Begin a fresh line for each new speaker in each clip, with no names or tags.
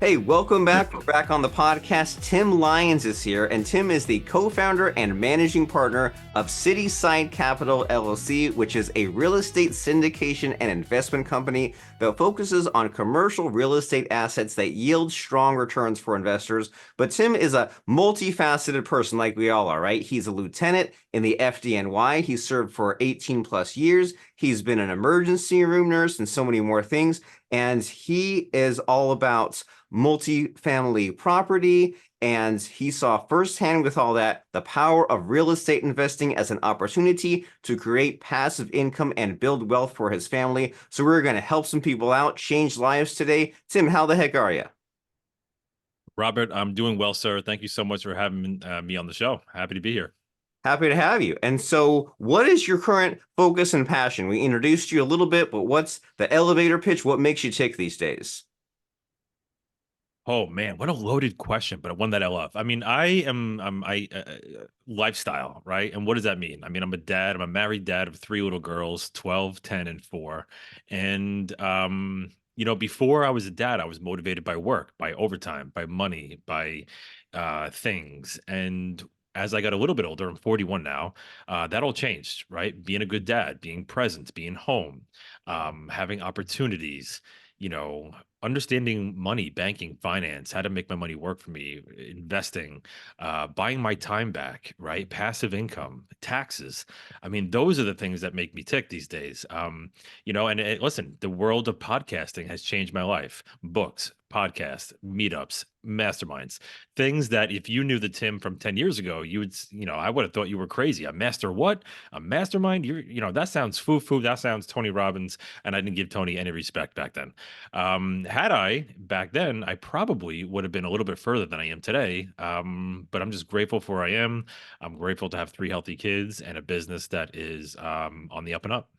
Hey, welcome back. We're back on the podcast. Tim Lyons is here, and Tim is the co-founder and managing partner of Cityside Capital LLC, which is a real estate syndication and investment company that focuses on commercial real estate assets that yield strong returns for investors. But Tim is a multifaceted person like we all are, right? He's a lieutenant in the FDNY. He's served for 18 plus years. He's been an emergency room nurse and so many more things. And he is all about multifamily property, and he saw firsthand with all that the power of real estate investing as an opportunity to create passive income and build wealth for his family. So we're going to help some people out, change lives today. Tim, how the heck are you?
Robert, I'm doing well, sir. Thank you so much for having me on the show. Happy to be here.
Happy to have you. And so what is your current focus and passion? We introduced you a little bit, but what's the elevator pitch? What makes you tick these days?
Oh man, what a loaded question, but one that I love. I mean, lifestyle, right? And what does that mean? I mean, I'm a dad. I'm a married dad of three little girls, 12, 10, and 4. And before I was a dad, I was motivated by work, by overtime, by money, by things. And as I got a little bit older, I'm 41 now. That all changed, right? Being a good dad, being present, being home, having opportunities, you know, understanding money, banking, finance, how to make my money work for me, investing, buying my time back, right? Passive income, taxes. I mean, those are the things that make me tick these days. Listen, the world of podcasting has changed my life. Books, podcasts, meetups, masterminds, things that if you knew the Tim from 10 years ago, I would have thought you were crazy. A master what? A mastermind? That sounds foo-foo. That sounds Tony Robbins. And I didn't give Tony any respect back then. Had I back then, I probably would have been a little bit further than I am today. But I'm just grateful for where I am. I'm grateful to have 3 healthy kids and a business that is on the up and up.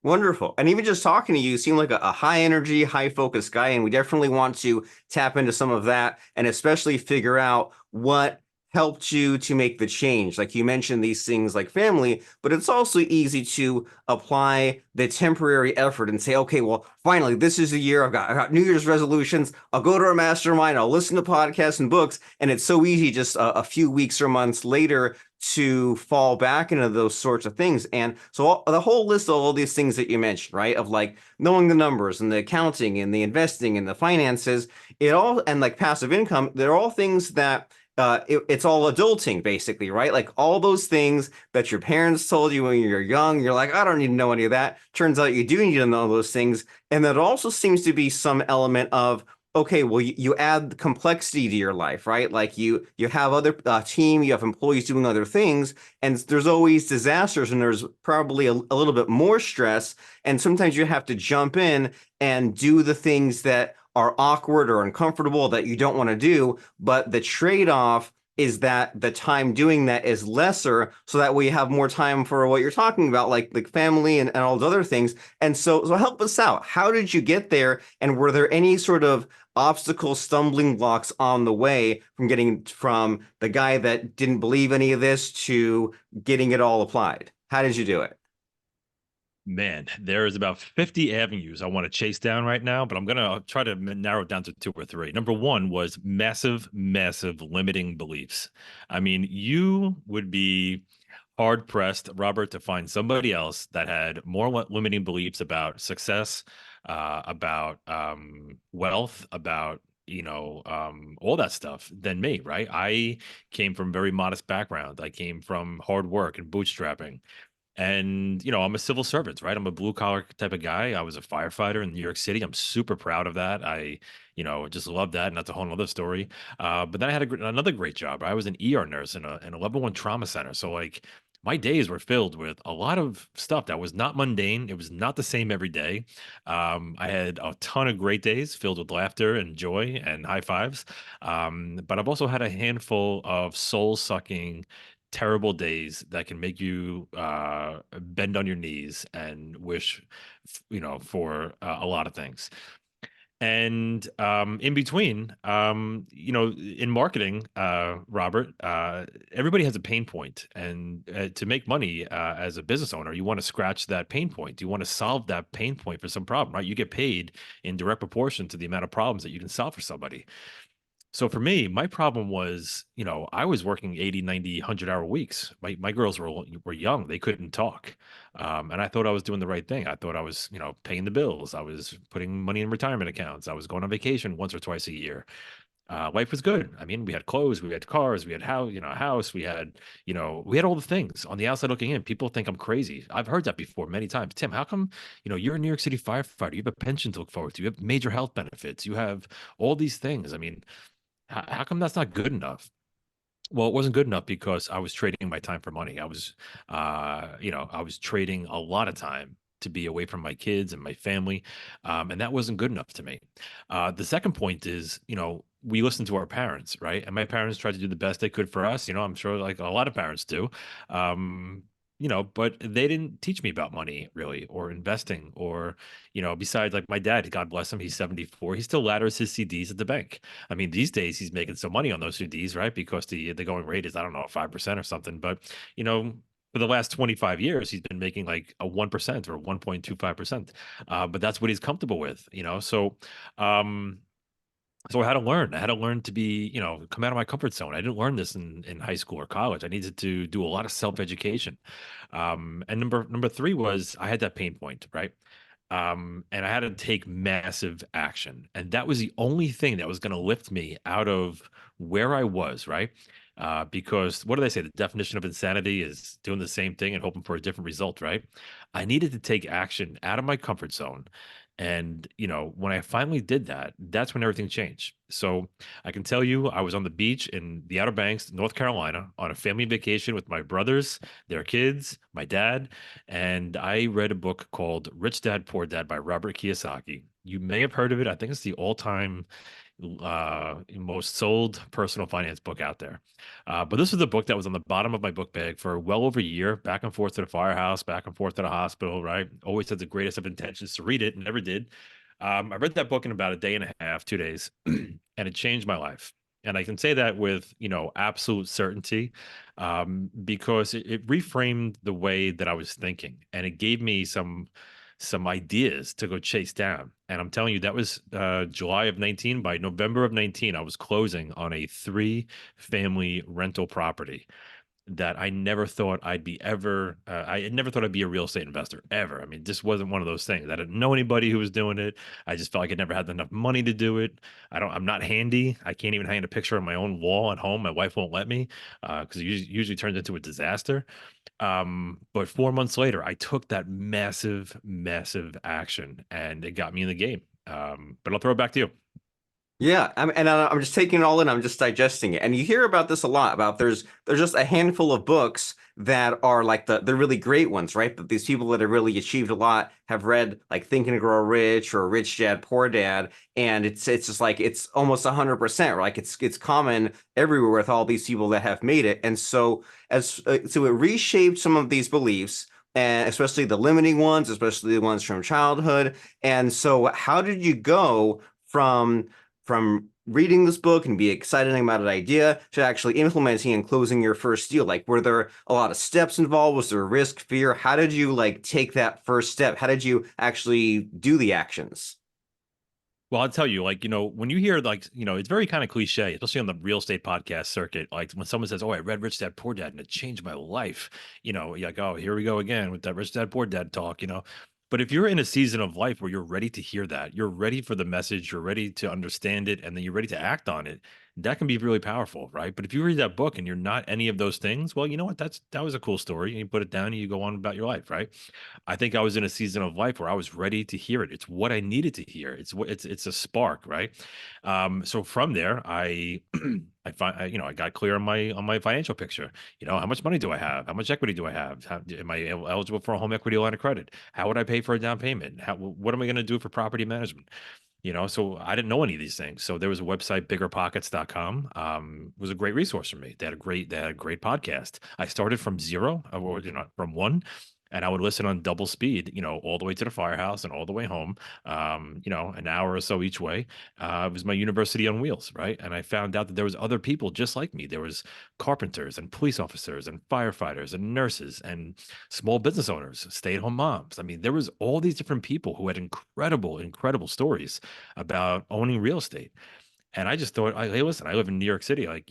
Wonderful. And even just talking to you, seem like a high energy, high focus guy. And we definitely want to tap into some of that and especially figure out what helped you to make the change. Like you mentioned these things like family, but it's also easy to apply the temporary effort and say, okay, well, finally, this is the year. I got New Year's resolutions. I'll go to a mastermind. I'll listen to podcasts and books. And it's so easy just a few weeks or months later to fall back into those sorts of things. And so the whole list of all these things that you mentioned, right? Of like knowing the numbers and the accounting and the investing and the finances, it all, and like passive income, they're all things that it's all adulting basically, right? Like all those things that your parents told you when you're young, you're like, I don't need to know any of that. Turns out you do need to know those things. And that also seems to be some element of, okay, well, you add complexity to your life, right? Like you have other team, you have employees doing other things, and there's always disasters, and there's probably a little bit more stress, and sometimes you have to jump in and do the things that are awkward or uncomfortable that you don't want to do, but the trade-off is that the time doing that is lesser, so that way you have more time for what you're talking about, like family and all those other things. And so help us out. How did you get there? And were there any sort of obstacles, stumbling blocks on the way from getting from the guy that didn't believe any of this to getting it all applied? How did you do it?
Man, there is about 50 avenues I want to chase down right now, but I'm going to try to narrow it down to 2 or 3. Number one was massive, massive limiting beliefs. I mean, you would be hard pressed, Robert, to find somebody else that had more limiting beliefs about success, about wealth, about all that stuff than me, right? I came from very modest background. I came from hard work and bootstrapping. And, I'm a civil servant, right? I'm a blue collar type of guy. I was a firefighter in New York City. I'm super proud of that. Just love that. And that's a whole other story. But then I had another great job. I was an ER nurse in a level 1 trauma center. So, like, my days were filled with a lot of stuff that was not mundane. It was not the same every day. I had a ton of great days filled with laughter and joy and high fives. But I've also had a handful of soul sucking, terrible days that can make you bend on your knees and wish, for a lot of things. And in between, in marketing, Robert, everybody has a pain point, and to make money as a business owner, you want to scratch that pain point. You want to solve that pain point for some problem, right? You get paid in direct proportion to the amount of problems that you can solve for somebody. So for me, my problem was, I was working 80, 90, 100-hour weeks. My girls were young. They couldn't talk. And I thought I was doing the right thing. I thought I was, paying the bills. I was putting money in retirement accounts. I was going on vacation once or twice a year. Life was good. I mean, we had clothes, we had cars, we had a house, we had all the things. On the outside looking in, people think I'm crazy. I've heard that before many times. Tim, how come, you're a New York City firefighter? You have a pension to look forward to. You have major health benefits. You have all these things. I mean, how come that's not good enough? Well, it wasn't good enough because I was trading my time for money. I was trading a lot of time to be away from my kids and my family, and that wasn't good enough to me. The second point is, we listen to our parents, right? And my parents tried to do the best they could for us. I'm sure like a lot of parents do. Um, but they didn't teach me about money really, or investing, or besides, like my dad, God bless him, he's 74. He still ladders his CDs at the bank. I mean, these days he's making some money on those CDs, right? Because the going rate is, I don't know, 5% or something. But for the last 25 years, he's been making like a 1% or 1.25%. But that's what he's comfortable with. Um, so I had to learn. I had to learn to be, come out of my comfort zone. I didn't learn this in high school or college. I needed to do a lot of self-education. And number three was I had that pain point, right? And I had to take massive action. And that was the only thing that was going to lift me out of where I was, right? Because what do they say? The definition of insanity is doing the same thing and hoping for a different result, right? I needed to take action out of my comfort zone. And, when I finally did that, that's when everything changed. So I can tell you, I was on the beach in the Outer Banks, North Carolina, on a family vacation with my brothers, their kids, my dad, and I read a book called Rich Dad Poor Dad by Robert Kiyosaki. You may have heard of it. I think it's the all-time most sold personal finance book out there. But this was the book that was on the bottom of my book bag for well over a year, back and forth to the firehouse, back and forth to the hospital, right? Always had the greatest of intentions to read it and never did. I read that book in about a day and a half, 2 days, and it changed my life. And I can say that with, absolute certainty, because it reframed the way that I was thinking, and it gave me some ideas to go chase down. And I'm telling you, that was July of 19. By November of 19, I was closing on a 3-family rental property that I never thought I'd be ever. I had never thought I'd be a real estate investor ever. I mean, this wasn't one of those things. I didn't know anybody who was doing it. I just felt like I never had enough money to do it. I'm not handy. I can't even hang a picture on my own wall at home. My wife won't let me because it usually turns into a disaster. But 4 months later, I took that massive, massive action, and it got me in the game. But I'll throw it back to you.
Yeah, I'm just taking it all in. I'm just digesting it, and you hear about this a lot. About there's just a handful of books that are like the really great ones, right? That these people that have really achieved a lot have read, like Think and Grow Rich or Rich Dad Poor Dad, and it's just like it's almost 100%. Like it's common everywhere with all these people that have made it, and so it reshaped some of these beliefs. And especially the limiting ones, especially the ones from childhood. And so, how did you go from reading this book and be excited about an idea to actually implementing and closing your first deal? Like, were there a lot of steps involved? Was there risk, fear? How did you like take that first step? How did you actually do the actions?
Well, I'll tell you, like, when you hear like, it's very kind of cliche, especially on the real estate podcast circuit. Like when someone says, "Oh, I read Rich Dad Poor Dad and it changed my life," you're like, "Oh, here we go again with that Rich Dad Poor Dad talk." But if you're in a season of life where you're ready to hear that, you're ready for the message, you're ready to understand it, and then you're ready to act on it, that can be really powerful, right? But if you read that book and you're not any of those things, well, you know what? That was a cool story. You put it down and you go on about your life, right? I think I was in a season of life where I was ready to hear it. It's what I needed to hear. It's a spark, right? So from there, I I got clear on my financial picture. How much money do I have? How much equity do I have? Am I eligible for a home equity line of credit? How would I pay for a down payment? What am I going to do for property management? So I didn't know any of these things. So there was a website, biggerpockets.com, was a great resource for me. They had a great podcast. I started from zero, or from one, and I would listen on double speed, all the way to the firehouse and all the way home, an hour or so each way. It was my university on wheels, right? And I found out that there was other people just like me. There was carpenters and police officers and firefighters and nurses and small business owners, stay-at-home moms. I mean, there was all these different people who had incredible, incredible stories about owning real estate. And I just thought, hey, listen, I live in New York City. Like,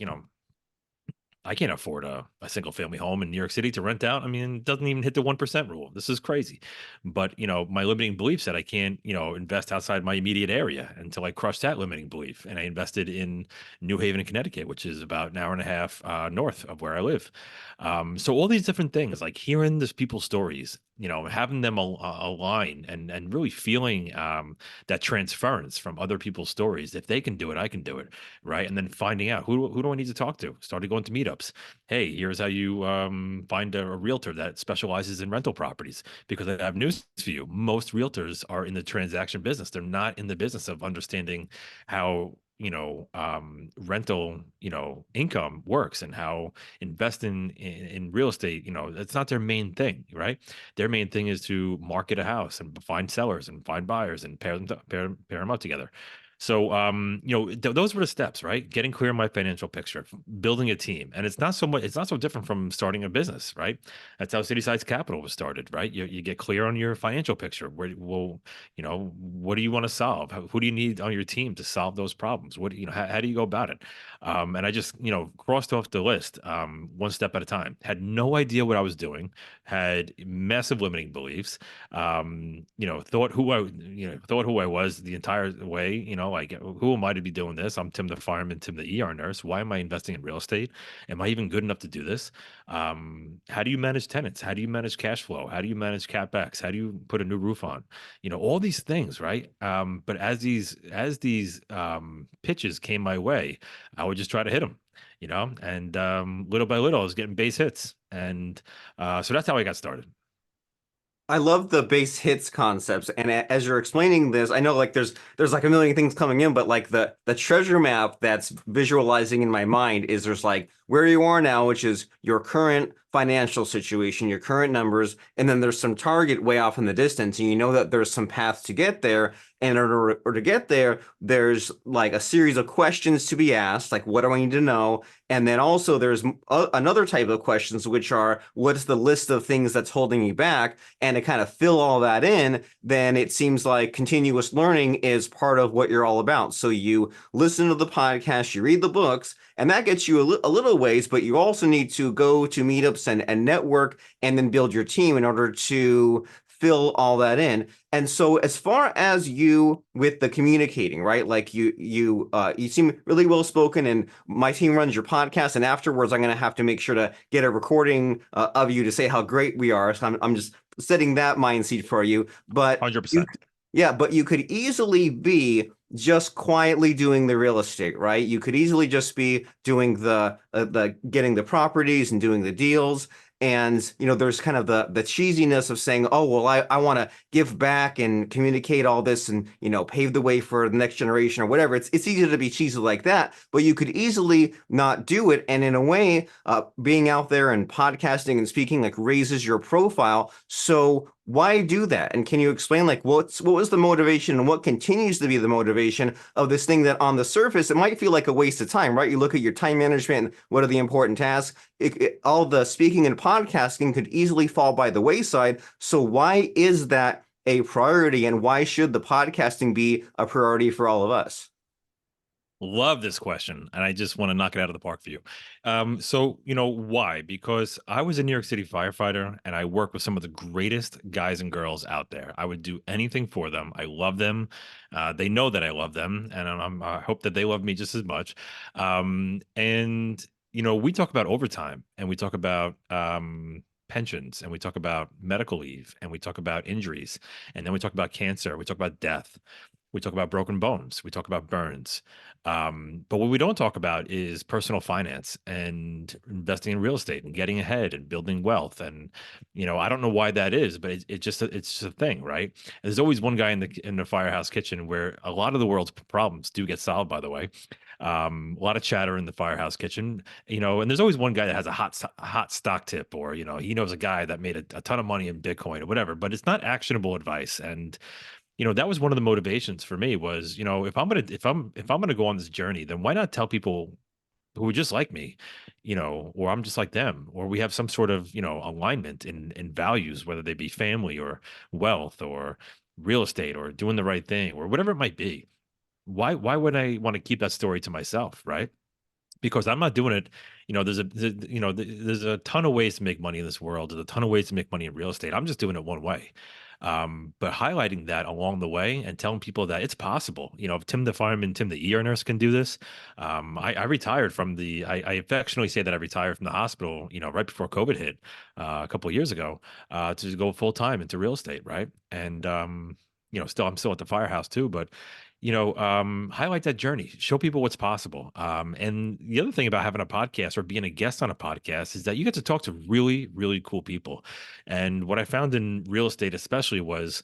I can't afford a single family home in New York City to rent out. I mean, it doesn't even hit the 1% rule. This is crazy. But, my limiting belief said I can't, invest outside my immediate area until I crushed that limiting belief. And I invested in New Haven, Connecticut, which is about an hour and a half north of where I live. So all these different things, like hearing these people's stories, having them align and really feeling that transference from other people's stories. If they can do it, I can do it. Right. And then finding out who do I need to talk to? Started going to meetups. Hey, here's how you find a realtor that specializes in rental properties. Because I have news for you. Most realtors are in the transaction business. They're not in the business of understanding how rental, income works and how investing in real estate, that's not their main thing, right? Their main thing is to market a house and find sellers and find buyers and pair them up together. So, those were the steps, right? Getting clear on my financial picture, building a team, and it's not so different from starting a business, right? That's how Cityside's Capital was started, right? You get clear on your financial picture. What do you want to solve? Who do you need on your team to solve those problems? How do you go about it? And I just, crossed off the list, one step at a time. Had no idea what I was doing, had massive limiting beliefs, thought who I was the entire way, like, who am I to be doing this? I'm Tim the fireman, Tim the ER nurse. Why am I investing in real estate? Am I even good enough to do this? How do you manage tenants? How do you manage cash flow? How do you manage CapEx? How do you put a new roof on? All these things, right? But as these pitches came my way, I would just try to hit them, and little by little, I was getting base hits, and so that's how I got started.
I love the base hits concepts, and as you're explaining this, I know like there's like a million things coming in, but like the treasure map that's visualizing in my mind is there's like where you are now, which is your current financial situation, your current numbers, and then there's some target way off in the distance, and you know that there's some path to get there. And in order to get there, there's like a series of questions to be asked, like what do I need to know? And then also there's another type of questions, which are what's the list of things that's holding me back? And to kind of fill all that in, then it seems like continuous learning is part of what you're all about. So you listen to the podcast, you read the books, and that gets you a little ways, but you also need to go to meetups and network and then build your team in order to fill all that in. And so as far as you with the communicating, right? Like you seem really well spoken, and my team runs your podcast, and afterwards I'm going to have to make sure to get a recording of you to say how great we are. So I'm just setting that mind seat for you. But you
100%.
yeah, but you could easily be just quietly doing the real estate, right? You could easily just be doing the getting the properties and doing the deals. And there's kind of the cheesiness of saying, oh, well, I want to give back and communicate all this and pave the way for the next generation or whatever. It's easy to be cheesy like that, but you could easily not do it. And in a way, being out there and podcasting and speaking like raises your profile. So why do that? And can you explain like what was the motivation and what continues to be the motivation of this thing that on the surface it might feel like a waste of time, right? You look at your time management and what are the important tasks. All the speaking and podcasting could easily fall by the wayside. So why is that a priority, and why should the podcasting be a priority for all of us?
Love this question, and I just want to knock it out of the park for you. So why? Because I was a New York City firefighter, and I work with some of the greatest guys and girls out there. I would do anything for them. I love them. They know that I love them, and I hope that they love me just as much. And we talk about overtime, and we talk about pensions, and we talk about medical leave, and we talk about injuries, and then we talk about cancer. We talk about death. We talk about broken bones. We talk about burns. But what we don't talk about is personal finance and investing in real estate and getting ahead and building wealth. And I don't know why that is, but it's just a thing, right? There's always one guy in the firehouse kitchen where a lot of the world's problems do get solved, by the way. A lot of chatter in the firehouse kitchen, and there's always one guy that has a hot stock tip, or he knows a guy that made a ton of money in Bitcoin or whatever, but it's not actionable advice. And that was one of the motivations for me was, if I'm gonna go on this journey, then why not tell people who are just like me, or I'm just like them, or we have some sort of, alignment in values, whether they be family or wealth or real estate or doing the right thing or whatever it might be. Why would I want to keep that story to myself, right? Because I'm not doing it. There's a ton of ways to make money in this world. There's a ton of ways to make money in real estate. I'm just doing it one way. But highlighting that along the way and telling people that it's possible. If Tim the fireman, Tim the ER nurse can do this. I retired from I affectionately say that I retired from the hospital, right before COVID hit a couple of years ago, to go full time into real estate, right? And I'm still at the firehouse too, but highlight that journey, show people what's possible. And the other thing about having a podcast or being a guest on a podcast is that you get to talk to really, really cool people. And what I found in real estate, especially, was,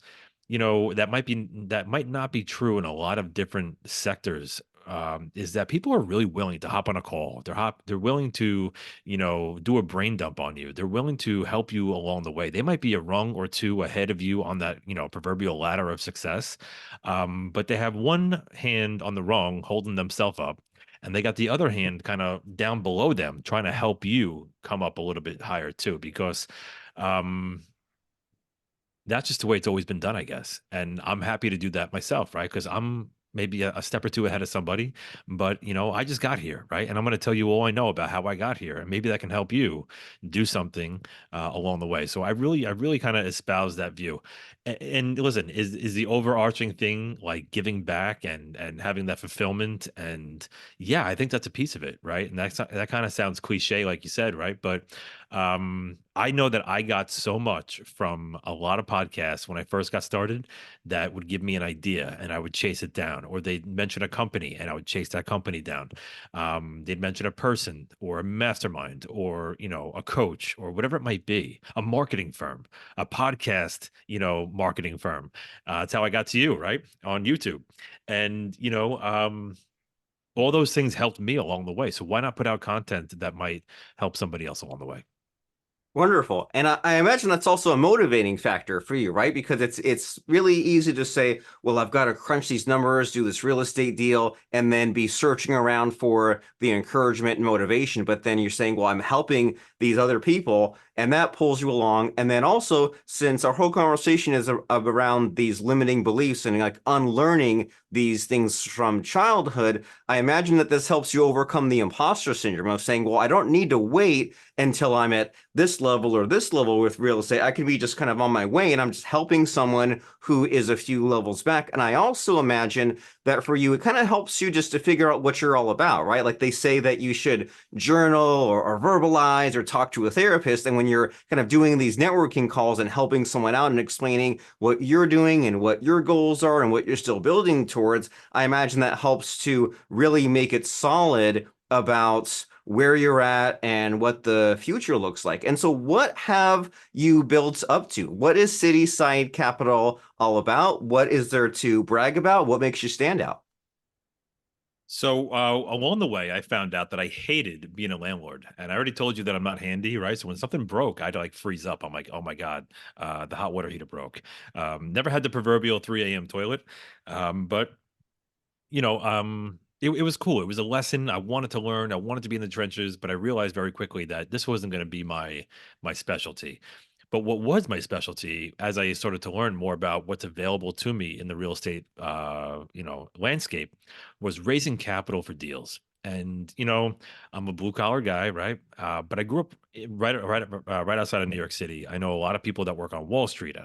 that might not be true in a lot of different sectors. Is that people are really willing to hop on a call. They're willing to, do a brain dump on you. They're willing to help you along the way. They might be a rung or two ahead of you on that, proverbial ladder of success, but they have one hand on the rung holding themselves up, and they got the other hand kind of down below them trying to help you come up a little bit higher too, because um, that's just the way it's always been done, I guess. And I'm happy to do that myself, right? Because I'm maybe a step or two ahead of somebody, but I just got here, right? And I'm going to tell you all I know about how I got here, and maybe that can help you do something along the way. So I really kind of espouse that view. And listen, is the overarching thing like giving back and having that fulfillment? And yeah, I think that's a piece of it, right? And that kind of sounds cliche, like you said, right? But I know that I got so much from a lot of podcasts when I first got started that would give me an idea and I would chase it down, or they'd mention a company and I would chase that company down. They'd mention a person or a mastermind or, a coach or whatever it might be, a marketing firm, a podcast, marketing firm. That's how I got to you, right? On YouTube. And, all those things helped me along the way. So why not put out content that might help somebody else along the way?
Wonderful. And I imagine that's also a motivating factor for you, right? Because it's really easy to say, well, I've got to crunch these numbers, do this real estate deal, and then be searching around for the encouragement and motivation. But then you're saying, well, I'm helping these other people, and that pulls you along. And then also, since our whole conversation is around these limiting beliefs and like unlearning these things from childhood, I imagine that this helps you overcome the imposter syndrome of saying, well, I don't need to wait until I'm at this level or this level with real estate. I can be just kind of on my way and I'm just helping someone who is a few levels back. And I also imagine that for you, it kind of helps you just to figure out what you're all about, right? Like they say that you should journal or verbalize or talk to a therapist. And when you're kind of doing these networking calls and helping someone out and explaining what you're doing and what your goals are and what you're still building towards, I imagine that helps to really make it solid about where you're at and what the future looks like. And so what have you built up to? What is Cityside Capital all about? What is there to brag about? What makes you stand out?
So along the way, I found out that I hated being a landlord, and I already told you that I'm not handy, right? So when something broke, I'd like freeze up. I'm like, oh my god, the hot water heater broke. Never had the proverbial 3 a.m. toilet, but it was cool. It was a lesson. I wanted to learn. I wanted to be in the trenches, but I realized very quickly that this wasn't going to be my specialty. But what was my specialty, as I started to learn more about what's available to me in the real estate, landscape, was raising capital for deals. And I'm a blue collar guy, right? But I grew up right outside of New York City. I know a lot of people that work on Wall Street,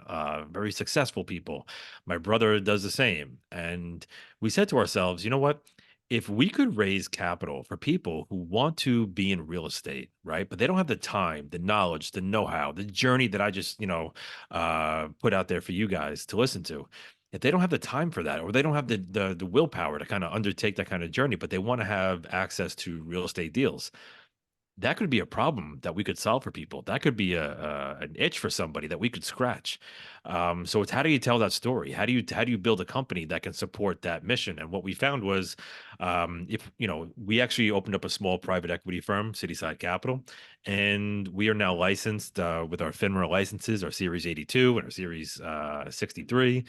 very successful people. My brother does the same, and we said to ourselves, you know what? If we could raise capital for people who want to be in real estate, right? But they don't have the time, the knowledge, the know-how, the journey that I just, put out there for you guys to listen to. If they don't have the time for that, or they don't have the willpower to kind of undertake that kind of journey, but they want to have access to real estate deals, that could be a problem that we could solve for people. That could be an itch for somebody that we could scratch. So it's how do you tell that story? How do you build a company that can support that mission? And what we found was, if you know, we actually opened up a small private equity firm, Cityside Capital, and we are now licensed with our FINRA licenses, our Series 82 and our Series 63,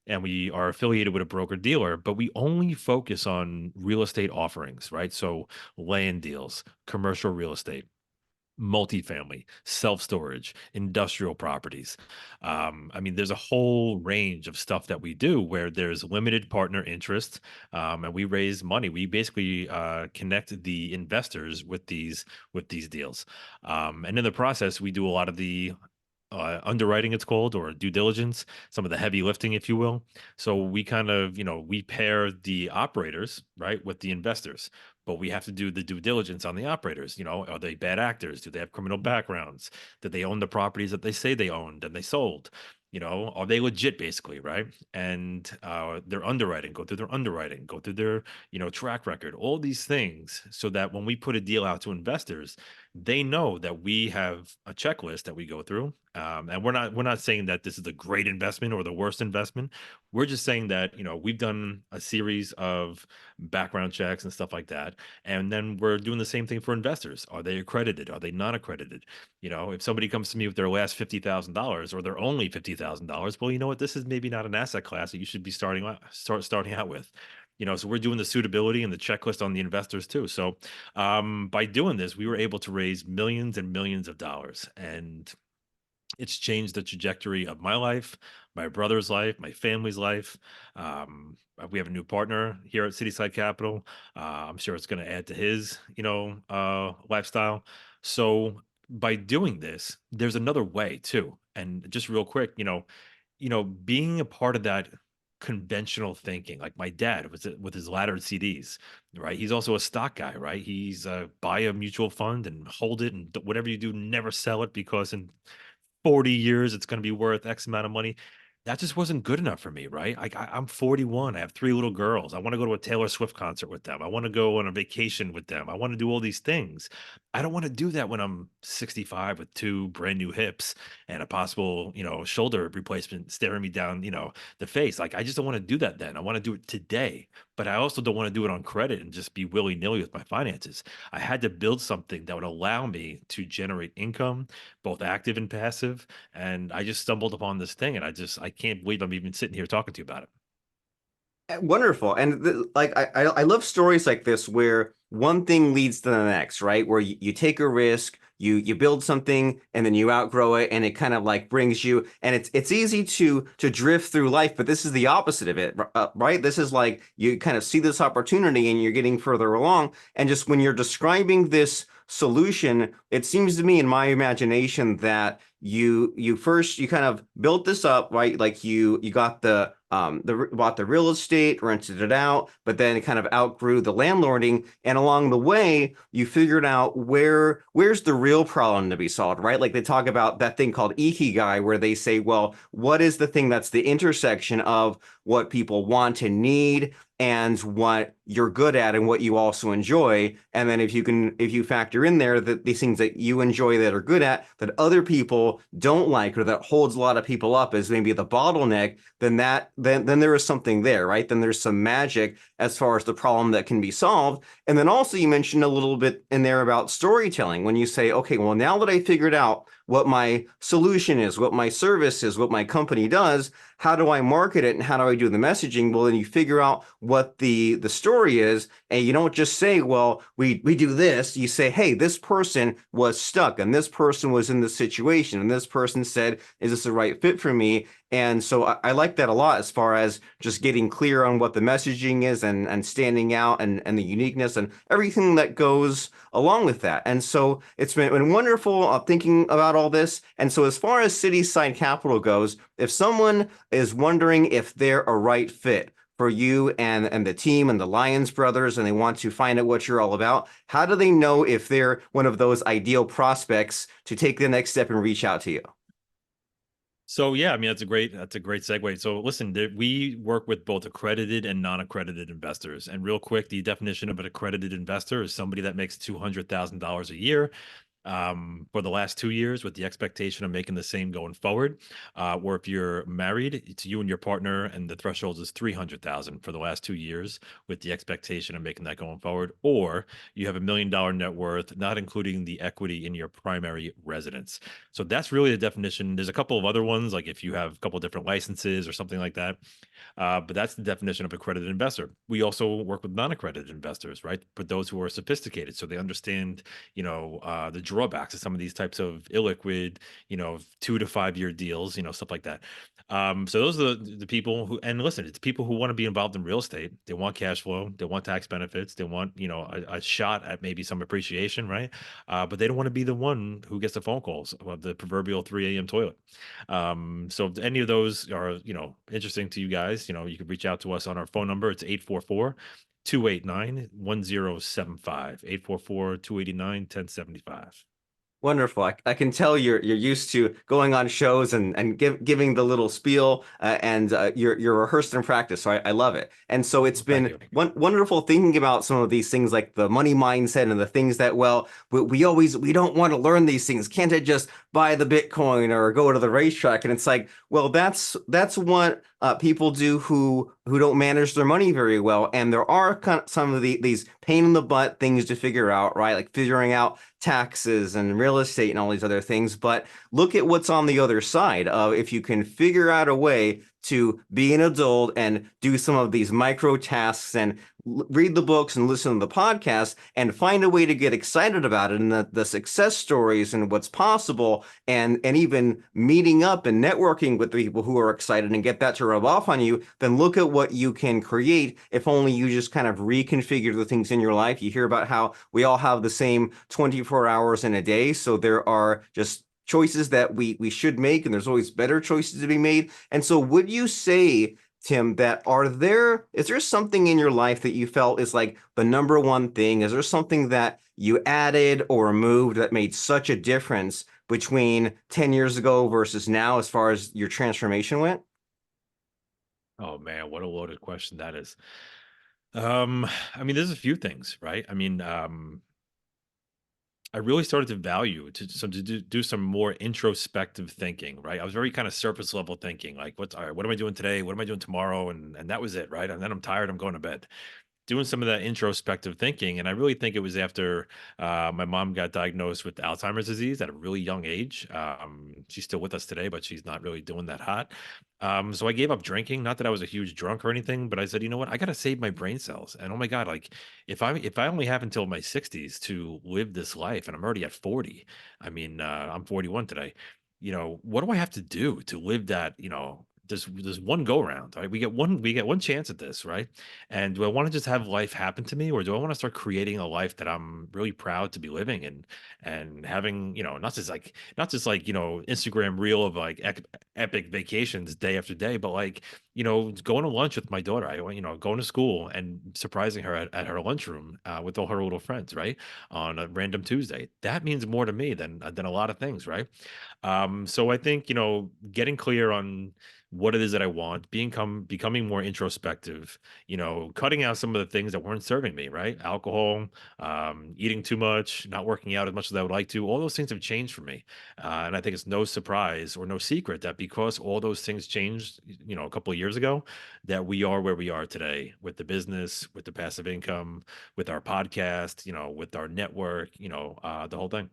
and we are affiliated with a broker dealer, but we only focus on real estate offerings, right? So land deals, commercial real estate, multifamily, self storage, industrial properties. I mean, there's a whole range of stuff that we do where there's limited partner interest, and we raise money. We basically connect the investors with these deals, and in the process, we do a lot of the underwriting, it's called, or due diligence, some of the heavy lifting, if you will. So we kind of, we pair the operators, right, with the investors, but we have to do the due diligence on the operators. Are they bad actors? Do they have criminal backgrounds? Did they own the properties that they say they owned and they sold? Are they legit, basically, right? And their underwriting, go through their underwriting, go through their, track record, all these things, so that when we put a deal out to investors, they know that we have a checklist that we go through, and we're not saying that this is a great investment or the worst investment. We're just saying that we've done a series of background checks and stuff like that, and then we're doing the same thing for investors. Are they accredited? Are they not accredited? If somebody comes to me with their last $50,000 or their only $50,000, well, you know what? This is maybe not an asset class that you should be starting out with. So we're doing the suitability and the checklist on the investors too. So by doing this, we were able to raise millions and millions of dollars, and it's changed the trajectory of my life, my brother's life, my family's life. We have a new partner here at Cityside Capital. I'm sure it's going to add to his, lifestyle. So by doing this, there's another way too. And just real quick, being a part of that conventional thinking, like my dad with his laddered CDs, right? He's also a stock guy, right? He's buy a mutual fund and hold it, and whatever you do, never sell it, because in 40 years it's going to be worth X amount of money. That just wasn't good enough for me, right? I'm 41. I have three little girls. I want to go to a Taylor Swift concert with them. I want to go on a vacation with them. I want to do all these things. I don't want to do that when I'm 65 with two brand new hips and a possible, shoulder replacement staring me down, the face. Like, I just don't want to do that then. I want to do it today. But I also don't want to do it on credit and just be willy nilly with my finances. I had to build something that would allow me to generate income, both active and passive. And I just stumbled upon this thing, and I can't believe I'm even sitting here talking to you about it.
Wonderful. And like I love stories like this where one thing leads to the next, right? Where you take a risk, you build something, and then you outgrow it, and it kind of like brings you. And it's easy to drift through life, but this is the opposite of it, right? This is like you kind of see this opportunity and you're getting further along. And just when you're describing this solution, it seems to me in my imagination that you kind of built this up, right? Like you got bought the real estate, rented it out, but then it kind of outgrew the landlording, and along the way you figured out where's the real problem to be solved, right? Like they talk about that thing called ikigai, where they say, well, what is the thing that's the intersection of what people want and need and what you're good at and what you also enjoy. And then if you factor in there that these things that you enjoy that are good at that other people don't like, or that holds a lot of people up as maybe the bottleneck, then there is something there, right? Then there's some magic as far as the problem that can be solved. And then also you mentioned a little bit in there about storytelling when you say, okay, well, now that I figured out what my solution is, what my service is, what my company does, how do I market it and how do I do the messaging? Well, then you figure out what the story is, and you don't just say, well, we do this. You say, hey, this person was stuck and this person was in this situation and this person said, is this the right fit for me? And so I like that a lot as far as just getting clear on what the messaging is and standing out and the uniqueness and everything that goes along with that. And so it's been wonderful thinking about all this. And so as far as Cityside Capital goes, if someone is wondering if they're a right fit for you and the team and the Lyons brothers, and they want to find out what you're all about, how do they know if they're one of those ideal prospects to take the next step and reach out to you?
So yeah, I mean that's a great segue. So listen, we work with both accredited and non-accredited investors. And real quick, the definition of an accredited investor is somebody that makes $200,000 a year for the last 2 years with the expectation of making the same going forward. Or if you're married, it's you and your partner, and the threshold is 300,000 for the last 2 years with the expectation of making that going forward. Or you have $1 million net worth, not including the equity in your primary residence. So that's really the definition. There's a couple of other ones, like if you have a couple of different licenses or something like that. But that's the definition of accredited investor. We also work with non-accredited investors, right? But those who are sophisticated, so they understand, the drawbacks of some of these types of illiquid, 2 to 5 year deals, stuff like that. So those are the people who, and listen, it's people who want to be involved in real estate. They want cash flow, they want tax benefits, they want, a shot at maybe some appreciation, right? But they don't want to be the one who gets the phone calls of the proverbial 3 a.m. toilet. So if any of those are, interesting to you guys, you can reach out to us on our phone number. It's 844-289-1075, 844-289-1075.
Wonderful. I can tell you're used to going on shows and giving the little spiel, and you're rehearsed in practice. So I love it. And so it's
Thank
been
you.
wonderful thinking about some of these things like the money mindset and the things that, well, we don't want to learn these things. Can't I just buy the Bitcoin or go to the racetrack? And it's like, well, that's what people do who don't manage their money very well. And there are some of these pain in the butt things to figure out, right? Like figuring out taxes and real estate and all these other things. But look at what's on the other side. If you can figure out a way to be an adult and do some of these micro tasks and read the books and listen to the podcast and find a way to get excited about it and the success stories and what's possible, and even meeting up and networking with the people who are excited and get that to rub off on you, then look at what you can create if only you just kind of reconfigure the things in your life. You hear about how we all have the same 24 hours in a day, so there are just choices that we should make, and there's always better choices to be made. And so would you say, Tim, that is there something in your life that you felt is like the number one thing? Is there something that you added or removed that made such a difference between 10 years ago versus now as far as your transformation went?
Oh man, what a loaded question that is. I mean, there's a few things, right? I mean, I really started to value to do some more introspective thinking, right? I was very kind of surface level thinking, like, what's all right, what am I doing today? What am I doing tomorrow? And that was it, right? And then I'm tired, I'm going to bed. Doing some of that introspective thinking, and I really think it was after my mom got diagnosed with Alzheimer's disease at a really young age. She's still with us today, but she's not really doing that hot. So I gave up drinking. Not that I was a huge drunk or anything, but I said, you know what, I got to save my brain cells. And oh my god, like if I only have until my 60s to live this life, and I'm already at 40. I mean, I'm 41 today. What do I have to do to live that? There's one go around, right? We get one chance at this, right? And do I want to just have life happen to me, or do I want to start creating a life that I'm really proud to be living and having, not just like Instagram reel of like epic vacations day after day, but like going to lunch with my daughter. I went, going to school and surprising her at her lunchroom with all her little friends, right, on a random Tuesday. That means more to me than a lot of things, right? So I think, getting clear on what it is that I want, becoming more introspective, cutting out some of the things that weren't serving me, right? Alcohol, eating too much, not working out as much as I would like to. All those things have changed for me. And I think it's no surprise or no secret that because all those things changed, a couple of years ago, that we are where we are today with the business, with the passive income, with our podcast, with our network, the whole thing.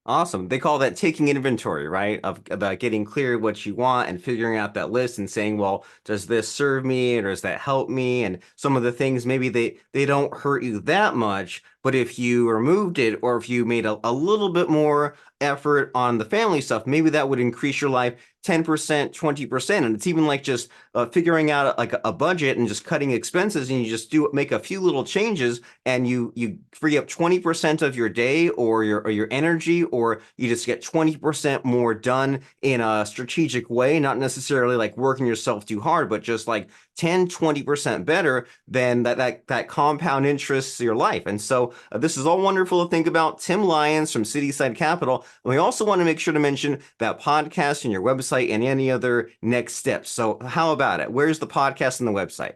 Awesome. They call that taking inventory, right? Of about getting clear what you want and figuring out that list and saying, well, does this serve me or does that help me? And some of the things maybe they don't hurt you that much, but if you removed it or if you made a little bit more effort on the family stuff, maybe that would increase your life 10%, 20%. And it's even like just figuring out like a budget and just cutting expenses, and you just make a few little changes, and you free up 20% of your day or your energy, or you just get 20% more done in a strategic way, not necessarily like working yourself too hard, but just like 10, 20% better, then that compound interest your life. And so this is all wonderful to think about. Tim Lyons from Cityside Capital. And we also want to make sure to mention that podcast and your website and any other next steps. So how about it? Where's the podcast and the website?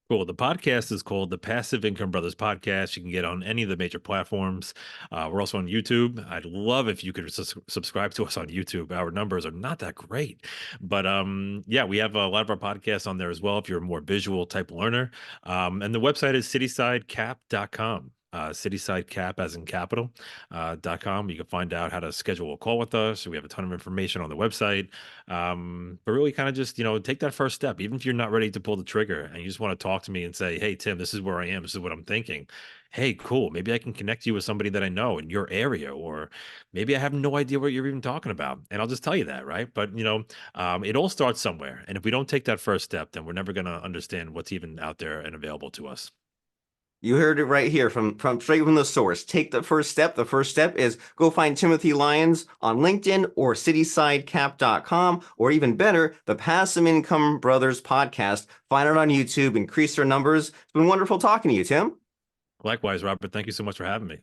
Cool. The podcast is called the Passive Income Brothers Podcast. You can get on any of the major platforms. We're also on YouTube. I'd love if you could subscribe to us on YouTube. Our numbers are not that great, but yeah, we have a lot of our podcasts on there as well if you're a more visual type learner. And the website is citysidecap.com. Citysidecap as in capital .com. You can find out how to schedule a call with us. We have a ton of information on the website. But really kind of just, take that first step, even if you're not ready to pull the trigger and you just want to talk to me and say, hey, Tim, this is where I am. This is what I'm thinking. Hey, cool. Maybe I can connect you with somebody that I know in your area, or maybe I have no idea what you're even talking about. And I'll just tell you that, right? But, it all starts somewhere. And if we don't take that first step, then we're never going to understand what's even out there and available to us.
You heard it right here from straight from the source. Take the first step. The first step is go find Timothy Lyons on LinkedIn or citysidecap.com, or even better, the Passive Income Brothers podcast. Find it on YouTube, increase their numbers. It's been wonderful talking to you, Tim.
Likewise, Robert, thank you so much for having me.